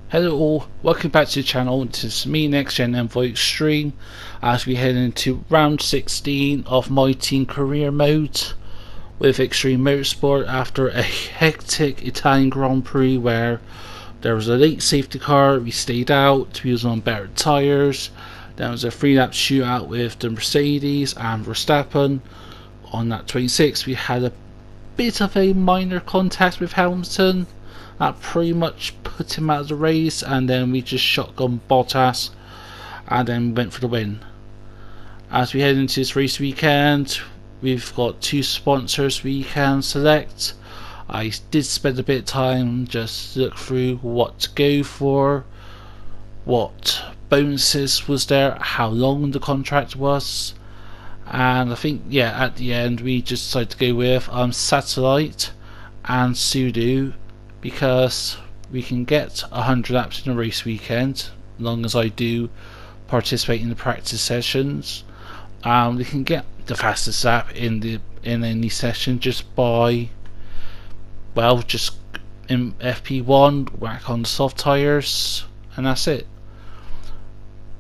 Hello all, welcome back to the channel. This is me, Next Gen Envoy Extreme, as we head into round 16 of MyTeam Career mode with Extreme Motorsport after a hectic Italian Grand Prix where there was a late safety car, we stayed out, we was on better tyres. There was a 3-lap shootout with the Mercedes and Verstappen. On that 26 we had a bit of a minor contact with Hamilton. That pretty much put him out of the race, and then we just shotgun Bottas and then went for the win. As we head into this race weekend, we've got 2 sponsors we can select. I did spend a bit of time just to look through what to go for, what bonuses was there, how long the contract was, and I think at the end we just decided to go with Satellite and Sudo, because we can get 100 laps in a race weekend as long as I do participate in the practice sessions. We can get the fastest lap in any session just by, well, just in FP1 whack on the soft tires, and that's it.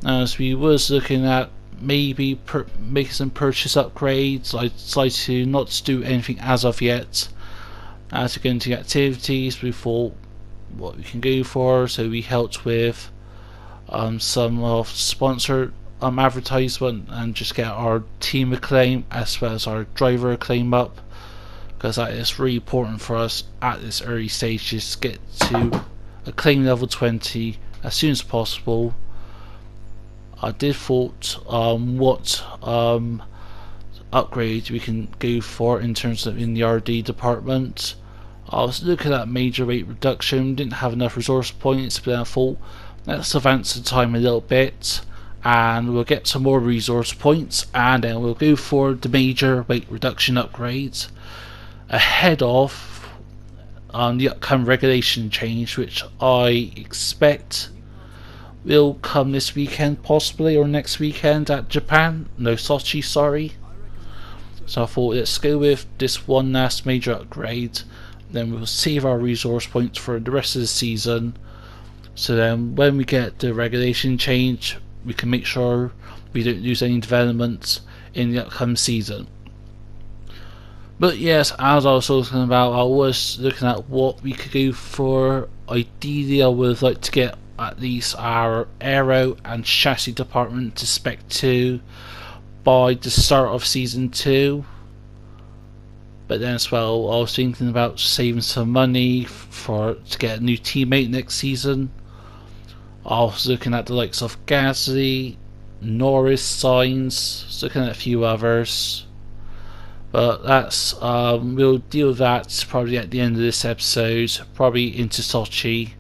As we was looking at maybe making some purchase upgrades, I decided to not do anything as of yet. As we get into activities, we thought what we can go for, so we helped with some of sponsored advertisement and just get our team acclaim as well as our driver acclaim up, because that is really important for us at this early stage, to get to acclaim level 20 as soon as possible. I did thought what upgrade we can go for in terms of in the RD department. I was looking at major rate reduction, didn't have enough resource points, but then I thought let's advance the time a little bit and we'll get some more resource points, and then we'll go for the major weight reduction upgrades ahead of the upcoming regulation change, which I expect will come this weekend possibly, or next weekend at Sochi, sorry. So I thought let's go with this one last major upgrade, then we'll save our resource points for the rest of the season, so then when we get the regulation change we can make sure we don't lose any developments in the upcoming season. But yes, as I was talking about, I was looking at what we could go for. Ideally I would like to get at least our aero and chassis department to spec 2 by the start of season 2. But then as well, I was thinking about saving some money to get a new teammate next season. I was looking at the likes of Gasly, Norris, Sainz, looking at a few others. But that's we'll deal with that probably at the end of this episode, probably into Sochi.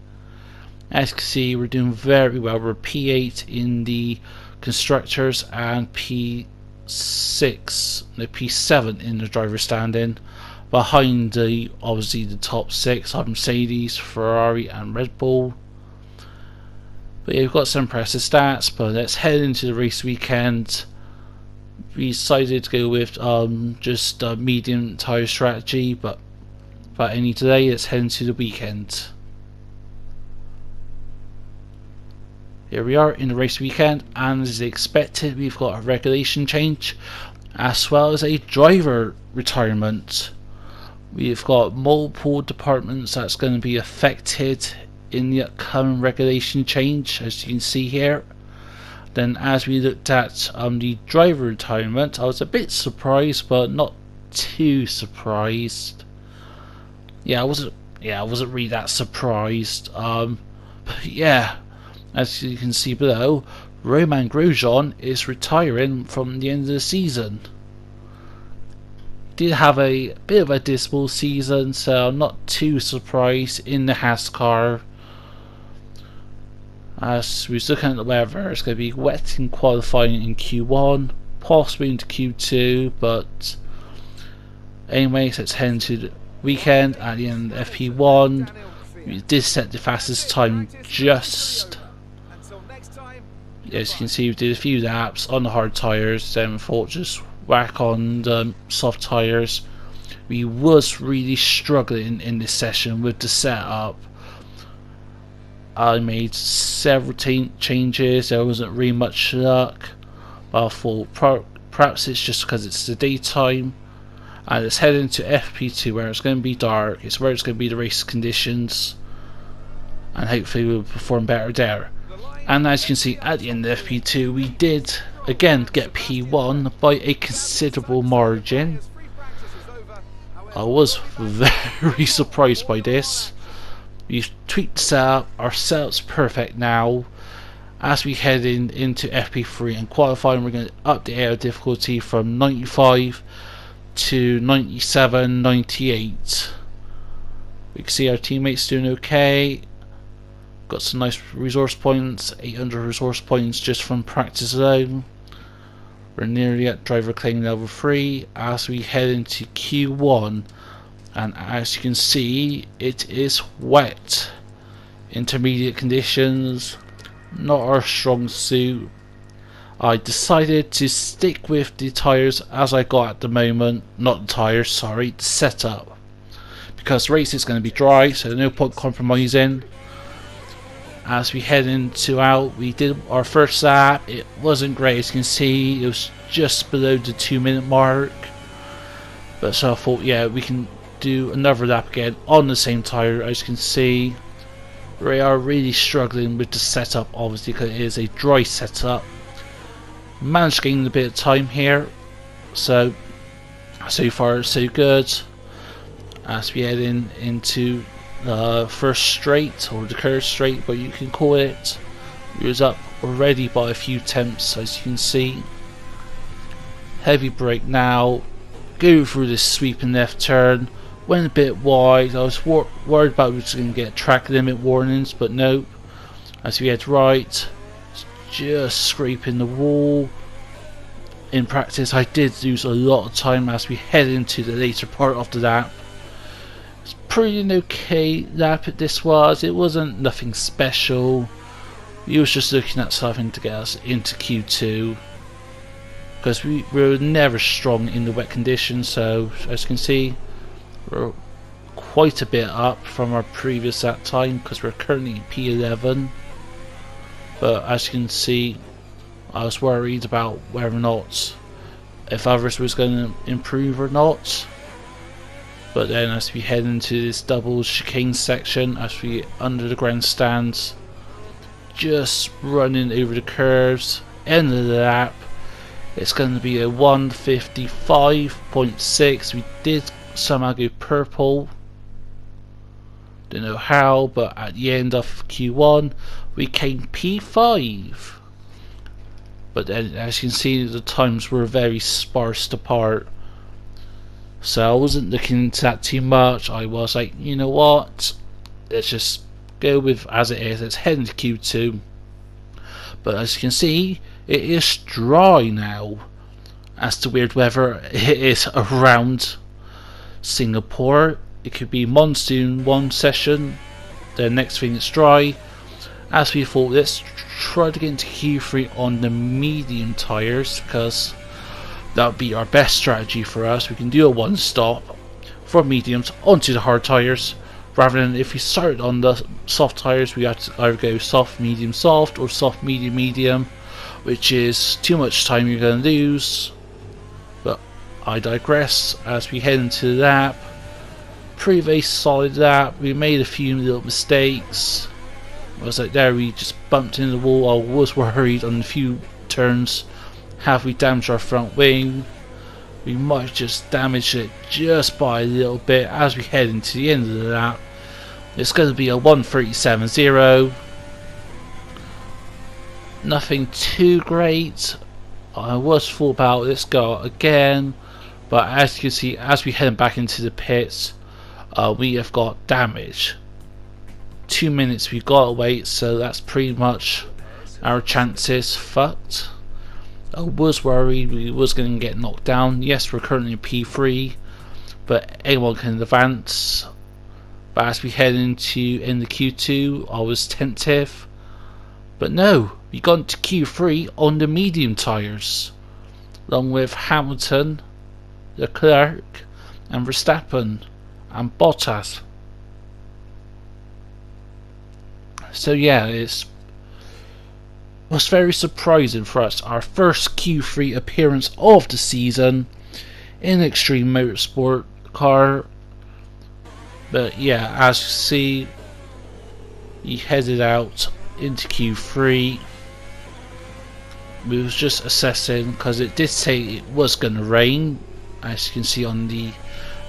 As you can see, we're doing very well. We're P8 in the constructors and P7 in the driver standing. Behind obviously the top 6 are Mercedes, Ferrari and Red Bull. But yeah, we've got some impressive stats. But let's head into the race weekend. We decided to go with just a medium tyre strategy, but without any delay, let's head into the weekend. Here we are in the race weekend, and as expected we've got a regulation change as well as a driver retirement. We've got multiple departments that's going to be affected in the upcoming regulation change, as you can see here. Then as we looked at the driver retirement, I was a bit surprised but not too surprised. I wasn't really that surprised. But yeah, as you can see below, Romain Grosjean is retiring from the end of the season. Did have a bit of a dismal season, so I'm not too surprised in the Haas car. As we was looking at the weather, it's going to be wet in qualifying in Q1, possibly into Q2, but anyway, so let's head into the weekend. At the end of FP1, we did set the fastest time just. As you can see, we did a few laps on the hard tyres, then we thought just whack on the soft tyres. We was really struggling in this session with the setup. I made several changes. There wasn't really much luck. But I thought perhaps it's just because it's the daytime. And it's heading to FP2 where it's going to be dark. It's where it's going to be the race conditions. And hopefully we'll perform better there. And as you can see at the end of FP2 we did again get P1 by a considerable margin. I was very surprised by this. We've tweaked the setup, our setup's perfect now. As we head into FP3 and qualifying, we're going to up the air difficulty from 95 to 97, 98. We can see our teammates doing okay. Got some nice resource points, 800 resource points just from practice alone. We're nearly at driver claim level 3 as we head into Q1, and as you can see it is wet. Intermediate conditions, not our strong suit. I decided to stick with the tyres as I got at the moment, not the tyres, sorry, the setup. Because race is going to be dry, so no point compromising. As we head into out, we did our first lap. It wasn't great, as you can see, it was just below the 2-minute mark. But so I thought, yeah, we can do another lap again on the same tyre. As you can see, we are really struggling with the setup, obviously, because it is a dry setup. Managed to gain a bit of time here, so far so good. As we head into first straight, or the curve straight, but you can call it. We was up already by a few tenths, as you can see. Heavy brake now, go through this sweeping left turn, went a bit wide. I was worried about we was going to get track limit warnings, but nope. As we head right, just scraping the wall. In practice I did lose a lot of time as we head into the later part of the lap. It's pretty an okay lap this was. It wasn't nothing special. We was just looking at something to get us into Q2, because we were never strong in the wet conditions. So as you can see, we're quite a bit up from our previous lap time, because we're currently P11. But as you can see, I was worried about whether or not if others was going to improve or not. But then as we head into this double chicane section, as we under the grandstands, just running over the curves, end of the lap, it's going to be a 155.6. We did somehow go purple, don't know how, but at the end of Q1 we came P5. But then, as you can see, the times were very sparse apart, so I wasn't looking into that too much. I was like, you know what, let's just go with as it is. Let's head into Q2. But as you can see, it is dry now. As to weird weather it is around Singapore, it could be monsoon one session, the next thing it's dry. As we thought, let's try to get into Q3 on the medium tyres, because that would be our best strategy for us. We can do a one stop from mediums onto the hard tyres, rather than if we started on the soft tyres we have to either go soft medium soft or soft medium medium, which is too much time you're going to lose. But I digress. As we head into the lap, pretty solid lap. We made a few little mistakes. I was like, there, we just bumped into the wall. I was worried on a few turns, have we damaged our front wing? We might just damage it just by a little bit. As we head into the end of the lap, it's going to be a 137.0. Nothing too great. I was full about let's go again, but as you can see, as we head back into the pits, we have got damage. 2 minutes we've got to wait, so that's pretty much our chances fucked. I was worried we was going to get knocked down. Yes, we're currently P3, but anyone can advance. But as we head into the Q2, I was tentative, but no, we got into Q3 on the medium tyres, along with Hamilton, Leclerc, and Verstappen, and Bottas. So yeah, was very surprising for us. Our first Q3 appearance of the season in Extreme Motorsport car. But yeah, as you see, he headed out into Q3. We was just assessing because it did say it was going to rain, as you can see on the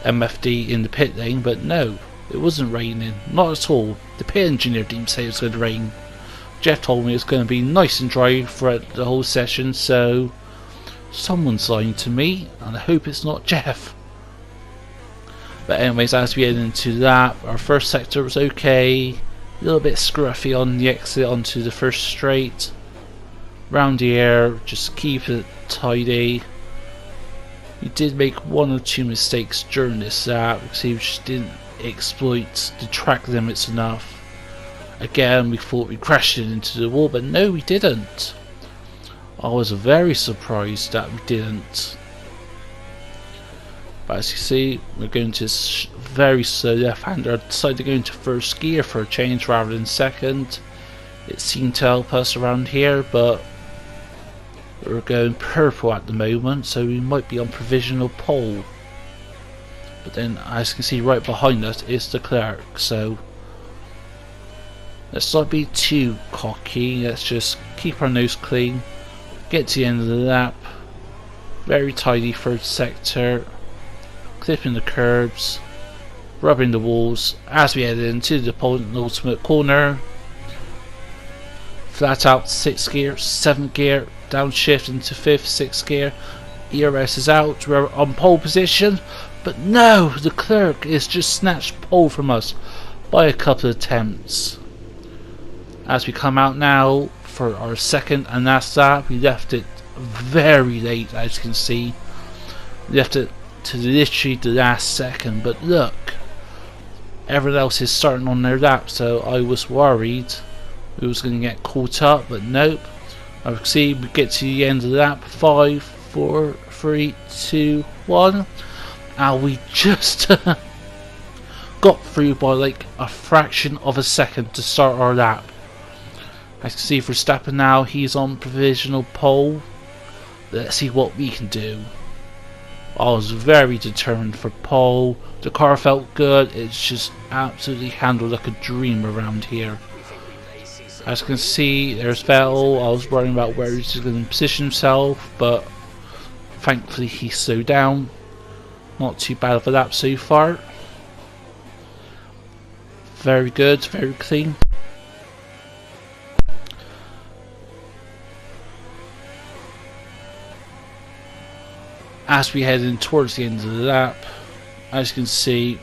MFD in the pit lane, but no, it wasn't raining, not at all. The pit engineer didn't say it was going to rain. Jeff told me it was going to be nice and dry throughout the whole session, so someone's lying to me, and I hope it's not Jeff. But anyways, as we head into that, our first sector was okay, a little bit scruffy on the exit onto the first straight. Round the air, just keep it tidy. We did make one or two mistakes during this lap because he just didn't exploit the track limits enough. Again, we thought we crashed it into the wall, but no, we didn't. I was very surprised that we didn't. But as you see, we're going to very slow left-hander. I decided to go into first gear for a change rather than second. It seemed to help us around here, but we're going purple at the moment, so we might be on provisional pole. But then, as you can see, right behind us is the clerk, so let's not be too cocky. Let's just keep our nose clean, get to the end of the lap. Very tidy third sector, clipping the curbs, rubbing the walls as we head into the penultimate corner. Flat out 6th gear, 7th gear, downshift into 5th, 6th gear. ERS is out, we're on pole position, but no, the clerk is just snatched pole from us by a couple of attempts. As we come out now for our second and last lap, we left it very late, as you can see. We left it to literally the last second, but look, everyone else is starting on their lap, so I was worried we was going to get caught up, but nope. I can see we get to the end of the lap. 5, 4, 3, 2, 1, and we just got through by like a fraction of a second to start our lap. As you can see, Verstappen now, he's on provisional pole. Let's see what we can do. I was very determined for pole. The car felt good. It's just absolutely handled like a dream around here. As you can see, there's Vettel. I was worrying about where he's going to position himself, but thankfully he slowed down. Not too bad of a lap so far. Very good, very clean. As we head in towards the end of the lap, as you can see,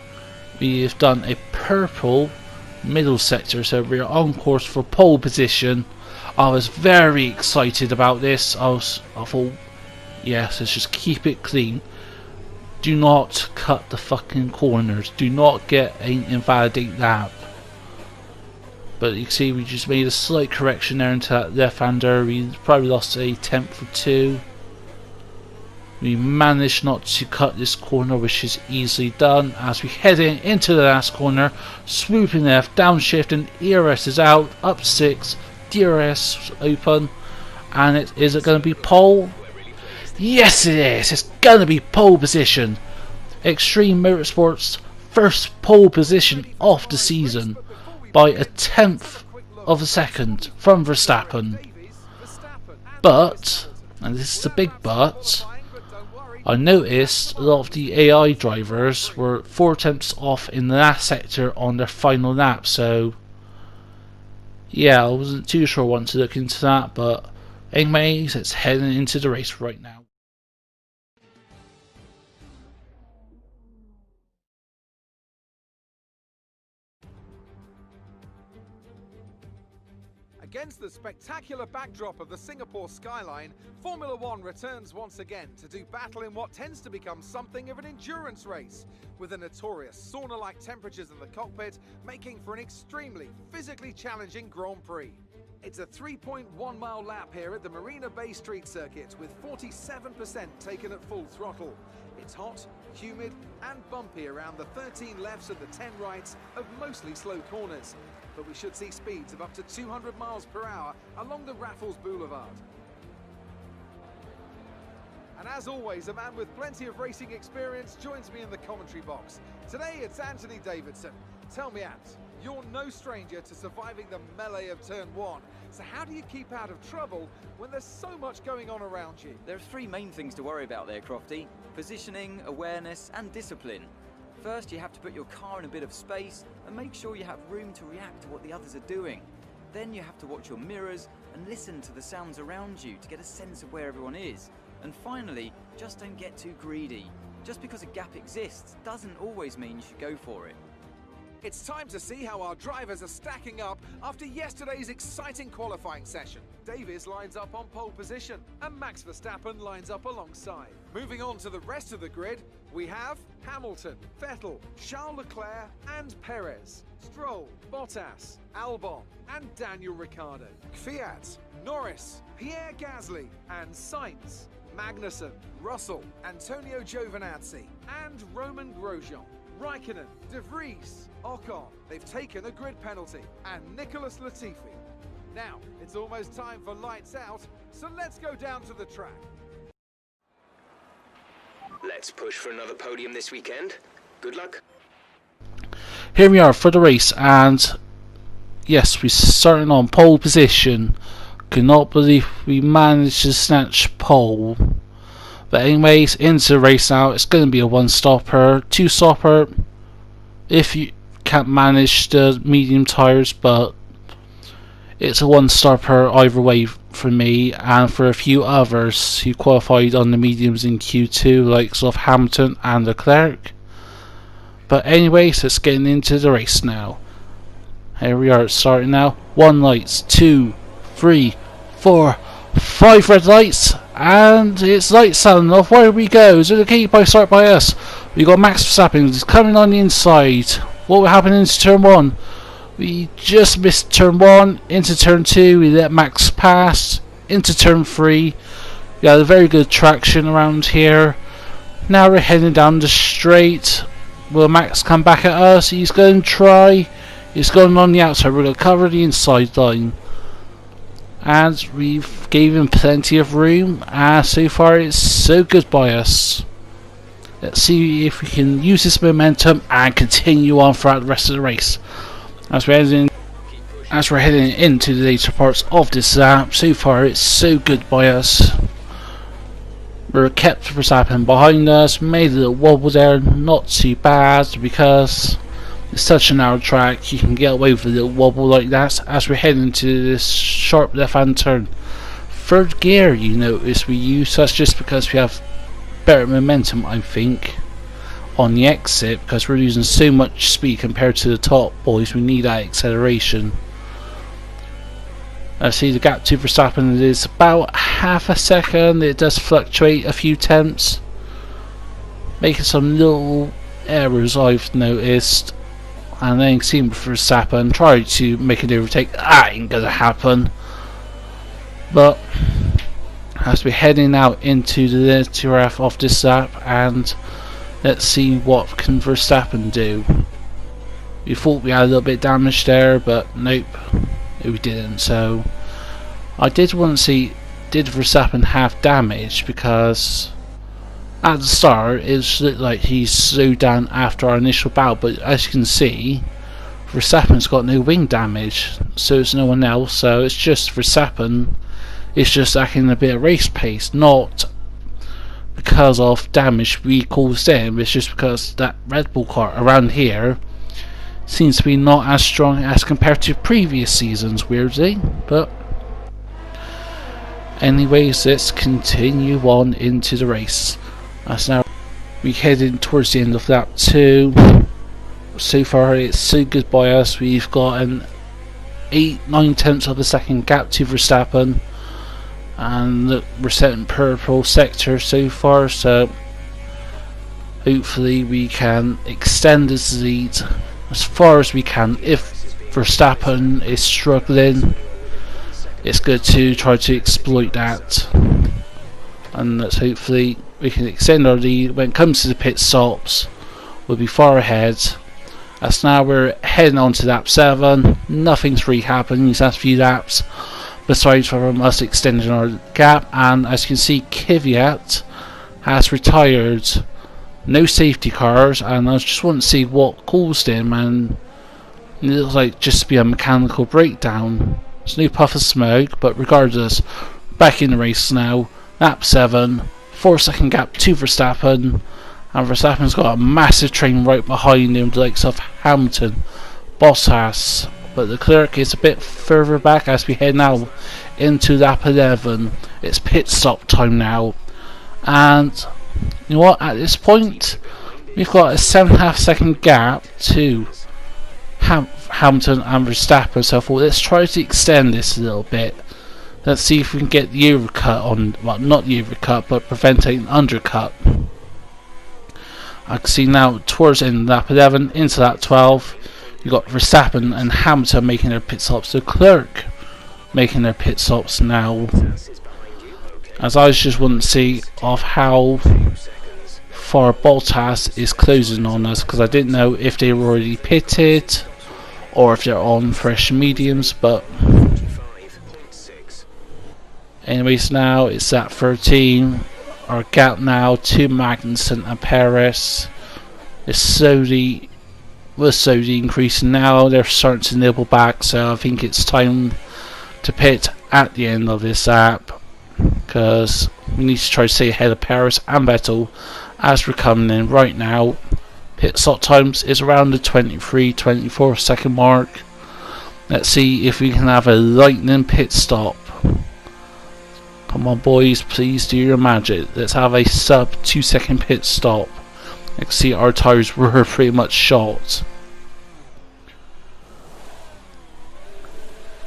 we have done a purple middle sector, so we're on course for pole position. I was very excited about this. I thought, yes, let's just keep it clean. Do not cut the fucking corners. Do not get an invalidate lap. But you can see we just made a slight correction there into that left-hander. We probably lost a tenth or two. We managed not to cut this corner, which is easily done. As we head into the last corner, swooping left, downshift, and ERS is out, up 6, DRS open, and is it going to be pole? Yes it is, it's going to be pole position. Extreme Motorsport's first pole position of the season by a tenth of a second from Verstappen. But, and this is the big but, I noticed a lot of the AI drivers were 4 attempts off in the last sector on their final lap, so yeah, I wasn't too sure I wanted to look into that, but anyways, let's head into the race right now. Against the spectacular backdrop of the Singapore skyline, Formula One returns once again to do battle in what tends to become something of an endurance race, with the notorious sauna-like temperatures in the cockpit making for an extremely physically challenging Grand Prix. It's a 3.1 mile lap here at the Marina Bay Street Circuit, with 47% taken at full throttle. It's hot, humid and bumpy around the 13 lefts and the 10 rights of mostly slow corners. but we should see speeds of up to 200 miles per hour along the Raffles Boulevard. And as always, a man with plenty of racing experience joins me in the commentary box. Today it's Anthony Davidson. Tell me, Ant, you're no stranger to surviving the melee of turn one. So how do you keep out of trouble when there's so much going on around you? There are three main things to worry about there, Crofty. Positioning, awareness and discipline. First, you have to put your car in a bit of space and make sure you have room to react to what the others are doing. Then you have to watch your mirrors and listen to the sounds around you to get a sense of where everyone is. And finally, just don't get too greedy. Just because a gap exists doesn't always mean you should go for it. It's time to see how our drivers are stacking up after yesterday's exciting qualifying session. Davies lines up on pole position and Max Verstappen lines up alongside. Moving on to the rest of the grid, we have Hamilton, Vettel, Charles Leclerc and Perez, Stroll, Bottas, Albon and Daniel Ricciardo, Kvyat, Norris, Pierre Gasly and Sainz, Magnussen, Russell, Antonio Giovinazzi and Roman Grosjean. Raikkonen, De Vries, Ocon, they've taken a grid penalty, and Nicholas Latifi. Now, it's almost time for lights out, so let's go down to the track. Let's push for another podium this weekend. Good luck. Here we are for the race, and yes, we're starting on pole position. Could not believe we managed to snatch pole. But anyways, into the race now. It's going to be a one-stopper, two-stopper if you can't manage the medium tyres, but it's a one-stopper either way for me and for a few others who qualified on the mediums in Q2, like sort of Hamilton and Leclerc. But anyways, let's get into the race now. Here we are starting now. 1 lights, 2, 3, 4, 5 red lights, and it's lights on. Off where we go. So the key by start by us. We got Max Verstappen just coming on the inside. What will happen into turn 1? We just missed turn 1. Into turn 2, we let Max pass. Into turn 3, we had a very good traction around here. Now we're heading down the straight. Will Max come back at us? He's going to try. He's going on the outside. We're going to cover the inside line. And we've gave him plenty of room, and so far it's so good by us. Let's see if we can use this momentum and continue on throughout the rest of the race. As we're heading into the later parts of this lap, so far it's so good by us. We're kept Verstappen behind us, made a little wobble there, not too bad because it's such a narrow track, you can get away with a little wobble like that as we're heading to this sharp left hand turn. Third gear, you notice we use, that's just because we have better momentum, I think, on the exit, because we're losing so much speed compared to the top boys. We need that acceleration. I see the gap to Verstappen is about half a second. It does fluctuate a few tenths, making some little errors I've noticed. And then seeing Verstappen try to make an overtake. That ain't gonna happen. But as we're heading out into the later half of this lap, and let's see what can Verstappen do. We thought we had a little bit of damage there, but nope, we didn't. So I did want to see, did Verstappen have damage, because at the start it looked like he slowed down after our initial battle, but as you can see Verstappen's got no wing damage, so it's no one else. So it's just Verstappen, it's just acting a bit of race pace, not because of damage we caused him. It's just because that Red Bull car around here seems to be not as strong as compared to previous seasons, weirdly. But anyways, let's continue on into the race. As now we heading towards the end of lap 2. So far it's so good by us. We've got an 8-9 tenths of a second gap to Verstappen, and look, we're setting purple sector so far, so hopefully we can extend this lead as far as we can. If Verstappen is struggling, it's good to try to exploit that, and let's hopefully we can extend our lead. When it comes to the pit stops, we'll be far ahead, As now we're heading on to lap 7. Nothing's really happened these last few laps, besides from us extending our gap. And as you can see, Kvyat has retired. No safety cars, and I just want to see what caused him, and it looks like just to be a mechanical breakdown. There's no puff of smoke, but regardless, back in the race now. Lap 7, 4-second gap to Verstappen, and Verstappen's got a massive train right behind him, the likes of Hamilton, Bottas, but Leclerc is a bit further back as we head now into lap 11. It's pit stop time now, and you know what, at this point we've got a 7.5 second gap to Hamilton and Verstappen, so I thought let's try to extend this a little bit. Let's see if we can get the overcut on, well, not the overcut, but preventing an undercut. I can see now towards the end of lap 11 into lap 12, you've got Verstappen and Hamilton making their pit stops, so Leclerc making their pit stops now. As I just want to see of how far Bottas is closing on us, because I didn't know if they were already pitted or if they're on fresh mediums, but anyways, now it's at 13. Our gap now to Magnussen and Perez is slowly increasing now. They're starting to nibble back, so I think it's time to pit at the end of this lap, because we need to try to stay ahead of Perez and Vettel as we're coming in right now. Pit stop times is around the 23-24 second mark. Let's see if we can have a lightning pit stop. Come on boys, please do your magic. Let's have a sub 2 second pit stop. You can see our tyres were pretty much shot.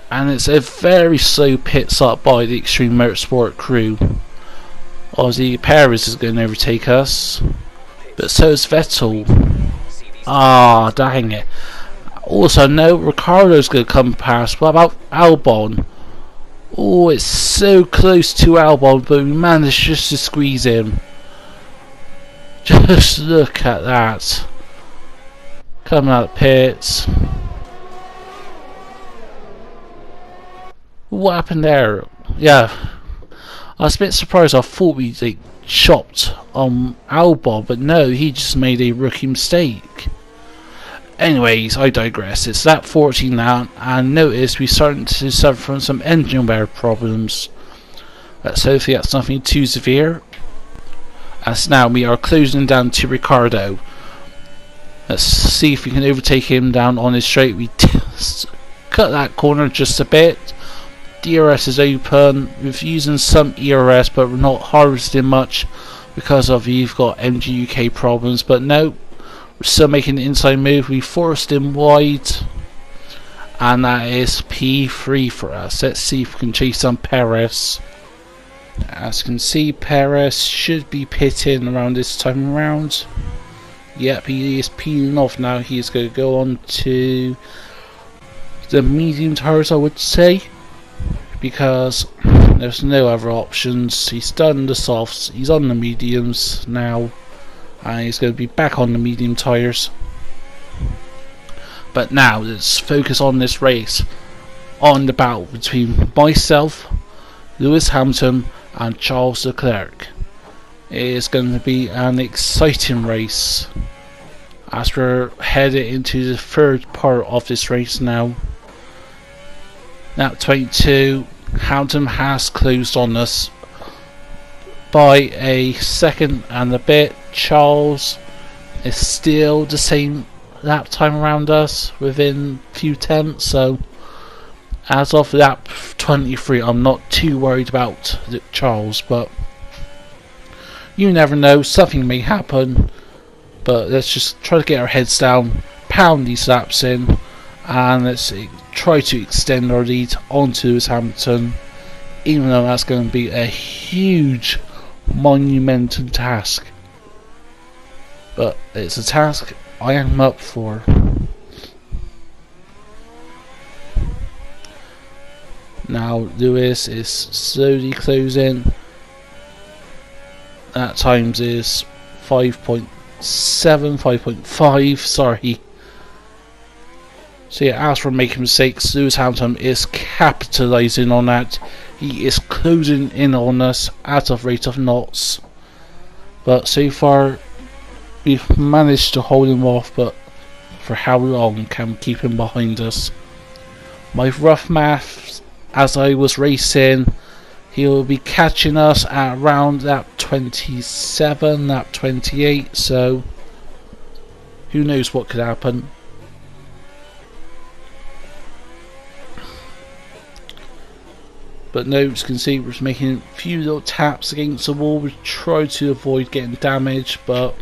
And it's a very slow pit stop by the Extreme Motorsport crew. Obviously Perez is going to overtake us, but so is Vettel. Ah, dang it. Also, no, Ricciardo's going to come past. What about Albon? Oh, it's so close to Albon, but we managed just to squeeze him. Just look at that. Coming out of the pits. What happened there? Yeah, I was a bit surprised. I thought we chopped on Albon, but no, he just made a rookie mistake. Anyways, I digress. It's lap 14 now, and notice we're starting to suffer from some engine wear problems. Let's hopefully that's nothing too severe. As now we are closing down to Ricciardo. Let's see if we can overtake him down on his straight. We cut that corner just a bit. DRS is open. We're using some ERS, but we're not harvesting much because of you've got MGUK problems. But no, we're still making the inside move. We forced him wide, and that is P3 for us. Let's see if we can chase on Perez. As you can see, Perez should be pitting around this time around. Yep, he is peeling off now. He's going to go on to the medium tires, I would say, because there's no other options. He's done the softs, he's on the mediums now, and he's going to be back on the medium tires. But now let's focus on this race, on the battle between myself, Lewis Hamilton and Charles Leclerc. It is going to be an exciting race as we're headed into the third part of this race now. Lap 22, Hamilton has closed on us by a second and a bit. Charles is still the same lap time around us, within a few tenths, so as of lap 23 I'm not too worried about Charles, but you never know, something may happen. But let's just try to get our heads down, pound these laps in, and let's try to extend our lead onto Lewis Hamilton, even though that's going to be a huge, monumental task. But it's a task I am up for. Now Lewis is slowly closing. That times is 5.7, 5.5, sorry. So yeah, as for making mistakes, Lewis Hamilton is capitalising on that. He is closing in on us at a rate of knots. But so far, we've managed to hold him off, but for how long can we keep him behind us? My rough maths, as I was racing, he'll be catching us at around lap 27, lap 28, so who knows what could happen. But no, as you can see, we're just making a few little taps against the wall. We try to avoid getting damage, but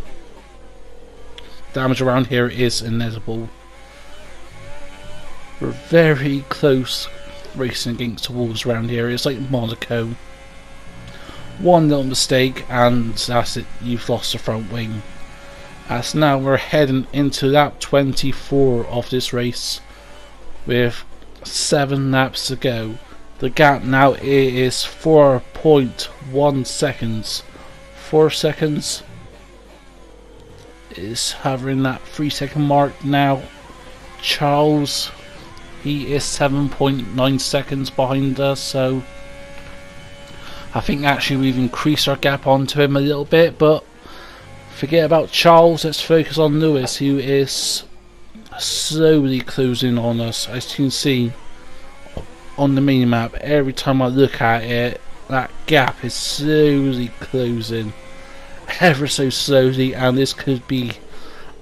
damage around here is inevitable. We're very close racing against the walls around here. It's like Monaco. One little mistake and that's it, you've lost the front wing. As now we're heading into lap 24 of this race with 7 laps to go. The gap now is 4.1 seconds. 4 seconds is hovering that 3-second mark now. Charles, he is 7.9 seconds behind us, so I think actually we've increased our gap onto him a little bit, but forget about Charles, let's focus on Lewis, who is slowly closing on us. As you can see on the mini map, every time I look at it, that gap is slowly closing, ever so slowly, and this could be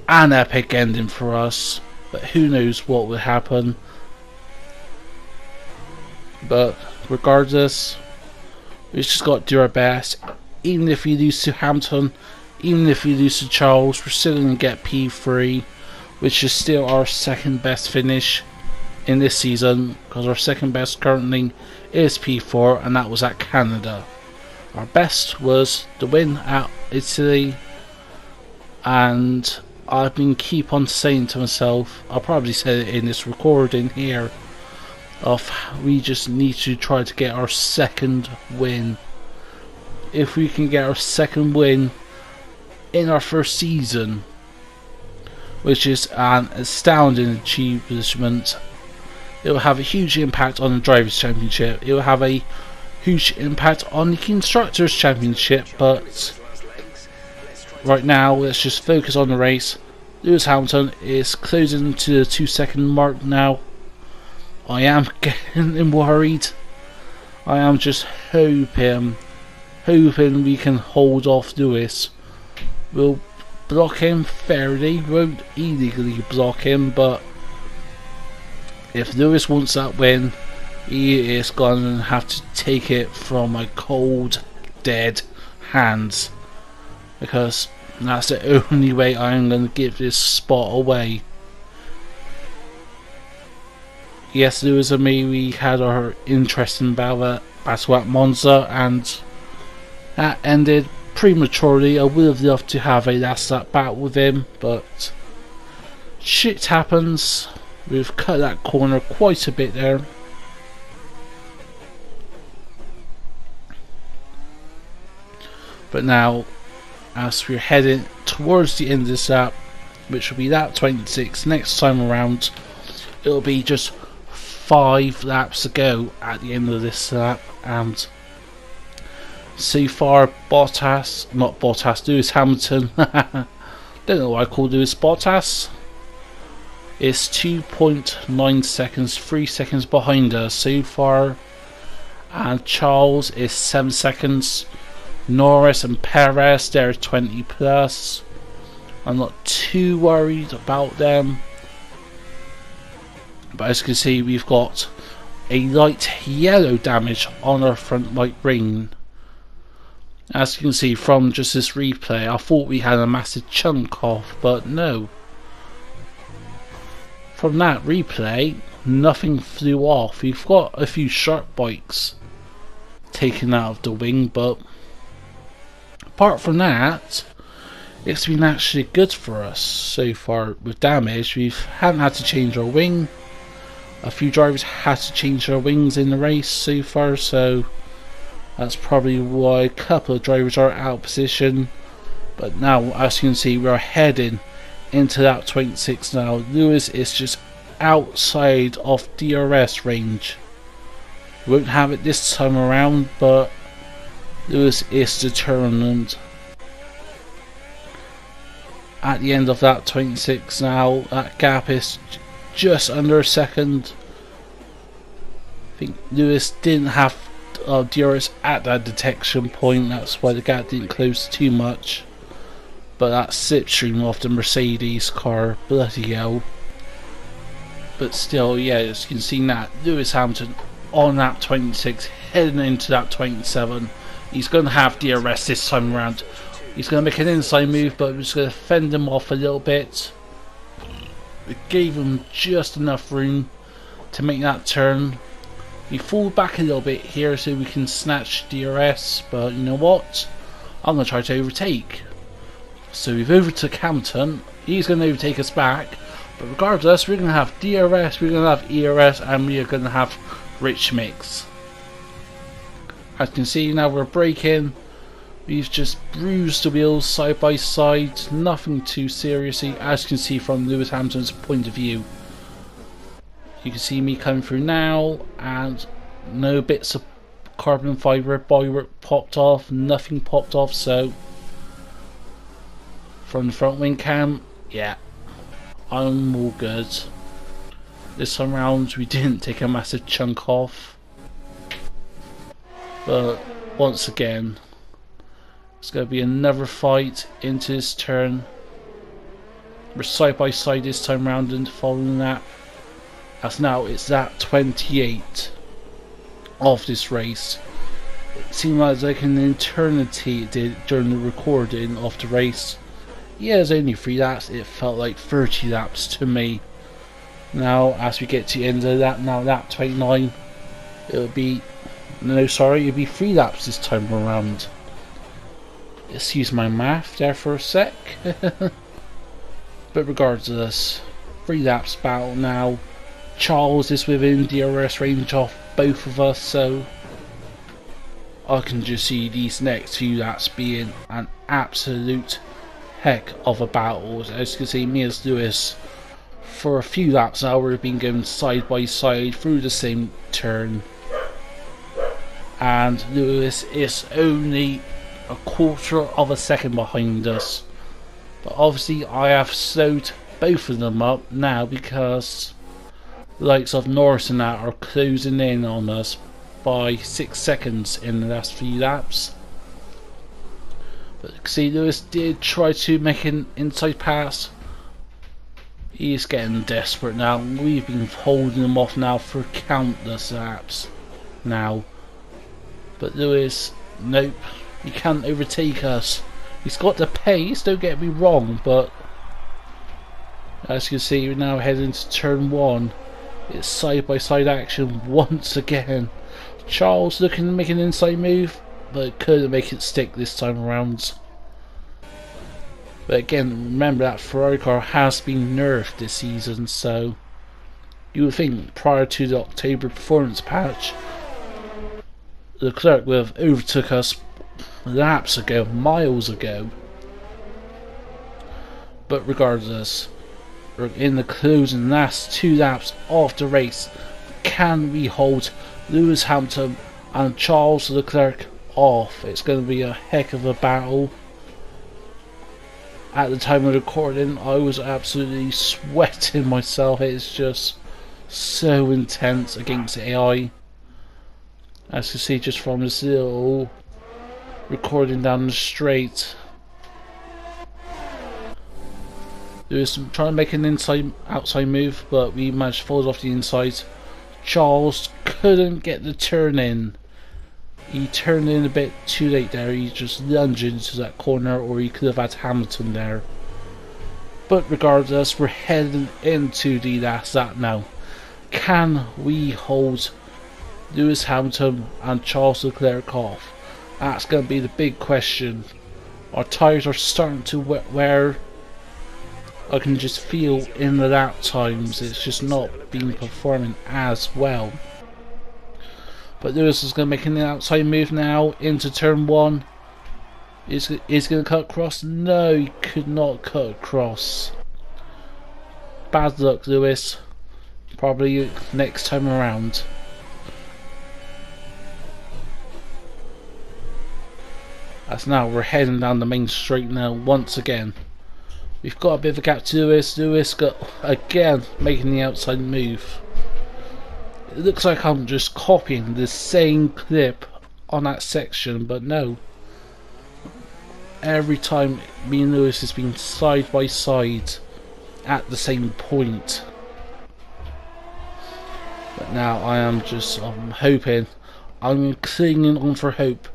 an epic ending for us, but who knows what will happen. But regardless, we've just got to do our best. Even if we lose to Hamilton, even if we lose to Charles, we're still going to get P3, which is still our second best finish in this season, because our second best currently is P4, and that was at Canada. Our best was the win at Italy, and I've been keep on saying to myself, I'll probably say it in this recording here, of we just need to try to get our second win. If we can get our second win in our first season, which is an astounding achievement, it will have a huge impact on the Drivers' Championship. It will have a huge impact on the Constructors' Championship, but right now let's just focus on the race. Lewis Hamilton is closing to the 2-second mark now. I am getting worried. I am just hoping we can hold off Lewis. We'll block him fairly, won't illegally block him, but if Lewis wants that win, he is going to have to take it from my cold, dead hands, because that's the only way I'm going to give this spot away. Yes, Lewis and me, we had our interesting battle at Monza, and that ended prematurely. I would have loved to have a last lap battle with him, but shit happens. We've cut that corner quite a bit there. But now, as we're heading towards the end of this lap, which will be lap 26 next time around, it'll be just 5 laps to go at the end of this lap, and so far Lewis Hamilton, don't know why I call Lewis Bottas, is 2.9 seconds, 3 seconds behind us so far, and Charles is 7 seconds. Norris and Perez, they're 20 plus. I'm not too worried about them, but as you can see, we've got a light yellow damage on our front right ring. As you can see from just this replay, I thought we had a massive chunk off, but no. From that replay, nothing flew off. We've got a few sharp bikes taken out of the wing, but apart from that, it's been actually good for us so far with damage. We haven't had to change our wing. A few drivers had to change their wings in the race so far, so that's probably why a couple of drivers are out of position. But now, as you can see, we're heading into that 26 now. Lewis is just outside of DRS range. Won't have it this time around, but Lewis is determined. At the end of that 26 now, that gap is just under a second. I think Lewis didn't have DRS at that detection point, that's why the gap didn't close too much. But that slipstream of the Mercedes car, bloody hell. But still, yeah, as you can see that Lewis Hamilton on that 26 heading into that 27. He's going to have DRS this time around. He's going to make an inside move, but we're just going to fend him off a little bit. It gave him just enough room to make that turn. We fall back a little bit here so we can snatch DRS, but you know what? I'm going to try to overtake. So we've overtook Hamilton. He's going to overtake us back. But regardless, we're going to have DRS, we're going to have ERS, and we are going to have rich mix. As you can see now, we're braking. We've just bruised the wheels side by side, nothing too seriously, as you can see from Lewis Hamilton's point of view. You can see me coming through now, and no bits of carbon fibre bodywork popped off, nothing popped off, so from the front wing cam, yeah, I'm all good. This time around we didn't take a massive chunk off, but once again it's going to be another fight into this turn. We're side by side this time round and following that. As now it's that 28 of this race. It seemed like an eternity it did during the recording of the race. Yeah, it's only 3 laps, it felt like 30 laps to me. Now as we get to the end of that, now lap 29, it'll be, no sorry, it'll be 3 laps this time around. Excuse my math there for a sec. But regardless, 3 laps battle now. Charles is within DRS range of both of us, so I can just see these next 2 laps being an absolute heck of a battle. As you can see, me as Lewis, for a few laps now, we've been going side by side through the same turn, and Lewis is only a quarter of a second behind us. But obviously I have slowed both of them up now because the likes of Norris and that are closing in on us by 6 seconds in the last few laps. But see, Lewis did try to make an inside pass. He's getting desperate now. We've been holding him off now for countless laps now. But Lewis, nope, he can't overtake us. He's got the pace, don't get me wrong, but as you can see, we're now heading to turn 1. It's side by side action once again. Charles looking to make an inside move, but couldn't make it stick this time around. But again, remember that Ferrari car has been nerfed this season, so you would think prior to the October performance patch, Leclerc would have overtook us laps ago, miles ago. But regardless, we're in the closing last 2 laps of the race. Can we hold Lewis Hamilton and Charles Leclerc off? It's going to be a heck of a battle. At the time of recording, I was absolutely sweating myself. It's just so intense against AI. As you can see just from this little recording down the straight. Lewis trying to make an outside move, but we managed to fall off the inside. Charles couldn't get the turn in. He turned in a bit too late there. He just lunged into that corner, or he could have had Hamilton there. But regardless, we're heading into the last lap now. Can we hold Lewis Hamilton and Charles Leclerc off? That's going to be the big question. Our tyres are starting to wear. I can just feel in the lap times it's just not been performing as well. But Lewis is going to make an outside move now into turn 1. Is going to cut across? No, he could not cut across. Bad luck, Lewis. Probably next time around. As now we're heading down the main street now once again. We've got a bit of a gap to Lewis. Lewis got again making the outside move. It looks like I'm just copying the same clip on that section, but no. Every time me and Lewis has been side by side at the same point. But now I am just hoping, I'm clinging on for hope.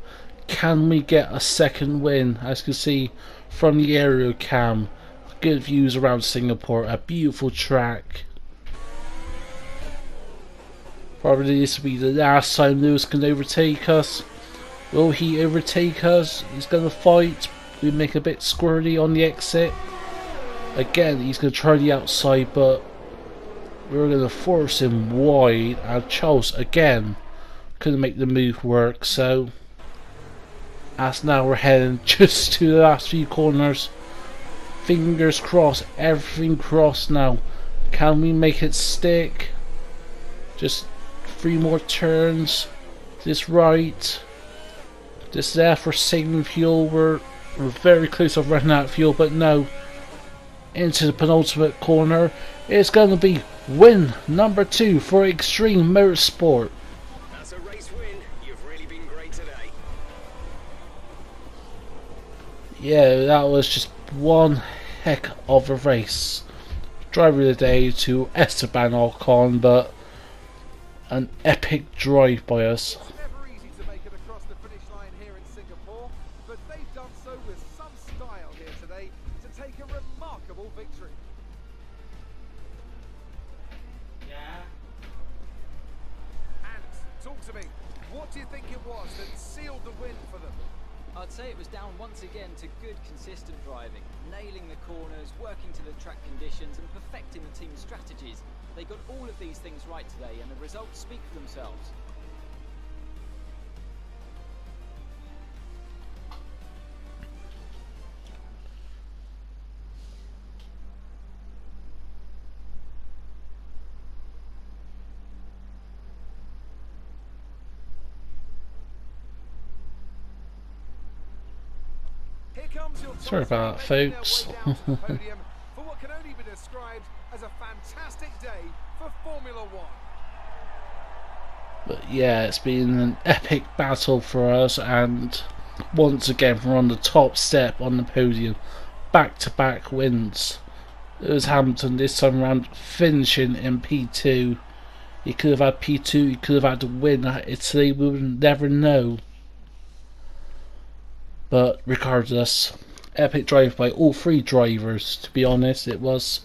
Can we get a second win? As you can see from the aerial cam, good views around Singapore, a beautiful track. Probably this will be the last time Lewis can overtake us. Will he overtake us? He's going to fight. We make a bit squirty on the exit. Again, he's going to try the outside, but we're going to force him wide. And Charles again couldn't make the move work. So as now we're heading just to the last few corners. Fingers crossed, everything crossed now. Can we make it stick? Just 3 more turns. This right. This left, we're saving fuel. We're very close to running out of fuel, but no. Into the penultimate corner. It's going to be win number 2 for Extreme Motorsport. That's a race win. You've really been great today. Yeah, that was just one heck of a race. Driver of the day to Esteban Ocon, but an epic drive by us. It's never easy to make it across the finish line here in Singapore, but they've done so with some style here today to take a remarkable victory. And talk to me, what do you think it was that sealed the win for them? I'd say it was down once again to good, consistent driving, nailing the corners, working to the track conditions, and perfecting the team's strategies. They got all of these things right today, and the results speak for themselves. Sorry about that, folks. For what can only be described as a fantastic day for Formula One. But yeah, it's been an epic battle for us, and once again we're on the top step on the podium. Back-to-back wins. Lewis Hamilton this time around finishing in P2. He could have had P2, he could have had the win at Italy, we would never know. But regardless, epic drive by all 3 drivers. To be honest, it was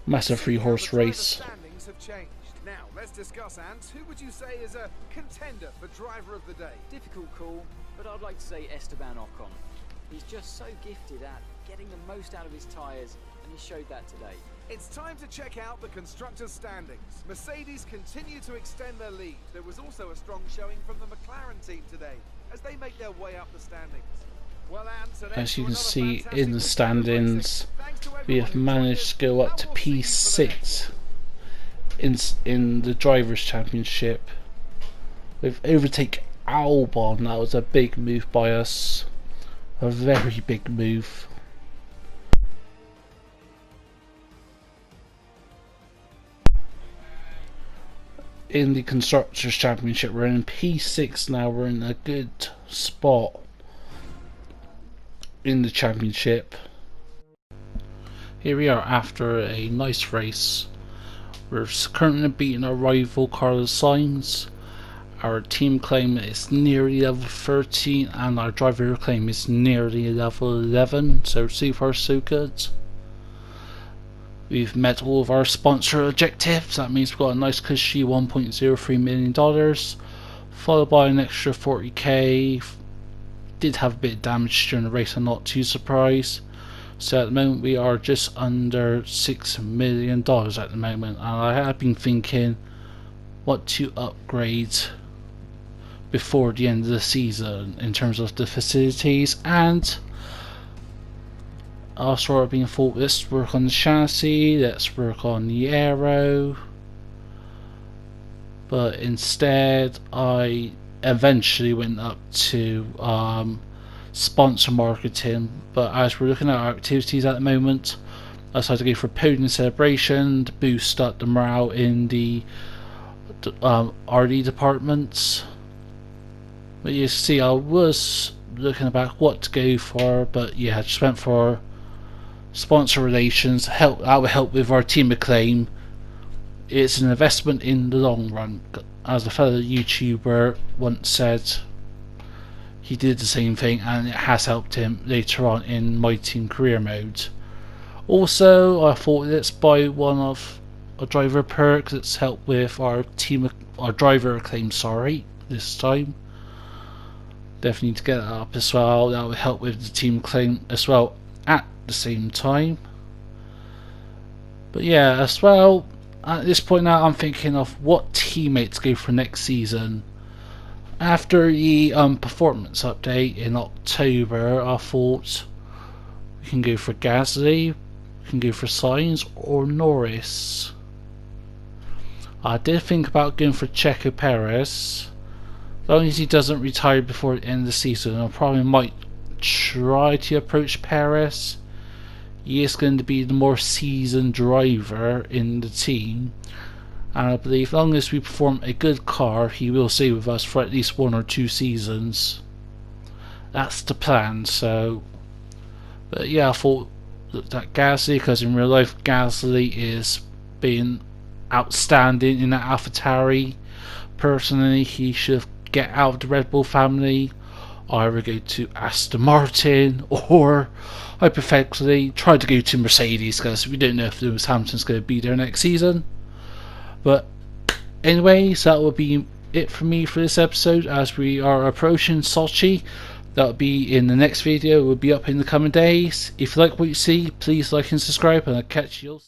massive 3-horse race. Standings have changed. Now let's discuss, Ant. Who would you say is a contender for driver of the day? Difficult call, but I'd like to say Esteban Ocon. He's just so gifted at getting the most out of his tyres, and he showed that today. It's time to check out the constructors' standings. Mercedes continue to extend their lead. There was also a strong showing from the McLaren team today as they make their way up the standings. Well, Ant, as you can see in the standings, we have managed to go up to P6 in the Drivers' Championship. We've overtaken Albon. That was a big move by us. A very big move. In the Constructors' Championship, we're in P6 now. We're in a good spot in the championship. Here we are after a nice race. We're currently beating our rival Carlos Sainz. Our team claim is nearly level 13 and our driver claim is nearly level 11, so far so good. We've met all of our sponsor objectives. That means we've got a nice cushy $1.03 million, followed by an extra 40k. Did have a bit of damage during the race, I'm not too surprised. So at the moment we are just under $6 million at the moment, and I have been thinking what to upgrade before the end of the season in terms of the facilities, and also I've been thought, let's work on the chassis, let's work on the aero, but instead I eventually went up to sponsor marketing. But as we're looking at our activities at the moment, I decided to go for podium celebration to boost up the morale in the RD departments. But you see, I was looking about what to go for, but yeah, I just went for sponsor relations. That would help with our team acclaim. It's an investment in the long run, as a fellow YouTuber once said. He did the same thing, and it has helped him later on in MyTeam Career mode. Also, I thought let's buy one of a driver perk that's helped with our driver acclaim. This time. Definitely need to get that up as well. That would help with the team acclaim as well at the same time. But yeah, as well, at this point now I'm thinking of what teammates go for next season. After the performance update in October, I thought we can go for Gasly, we can go for Sainz or Norris. I did think about going for Checo Perez. As long as he doesn't retire before the end of the season, I probably might try to approach Perez. He is going to be the more seasoned driver in the team, and I believe as long as we perform a good car, he will stay with us for at least 1 or 2 seasons. That's the plan. So, but yeah, I thought that Gasly, because in real life Gasly is being outstanding in that AlphaTauri. Personally, he should get out of the Red Bull family, either go to Aston Martin or hypothetically try to go to Mercedes, because we don't know if Lewis Hamilton's going to be there next season. But anyways, that will be it for me for this episode, as we are approaching Sochi. That will be in the next video. It will be up in the coming days. If you like what you see, please like and subscribe, and I'll catch you all.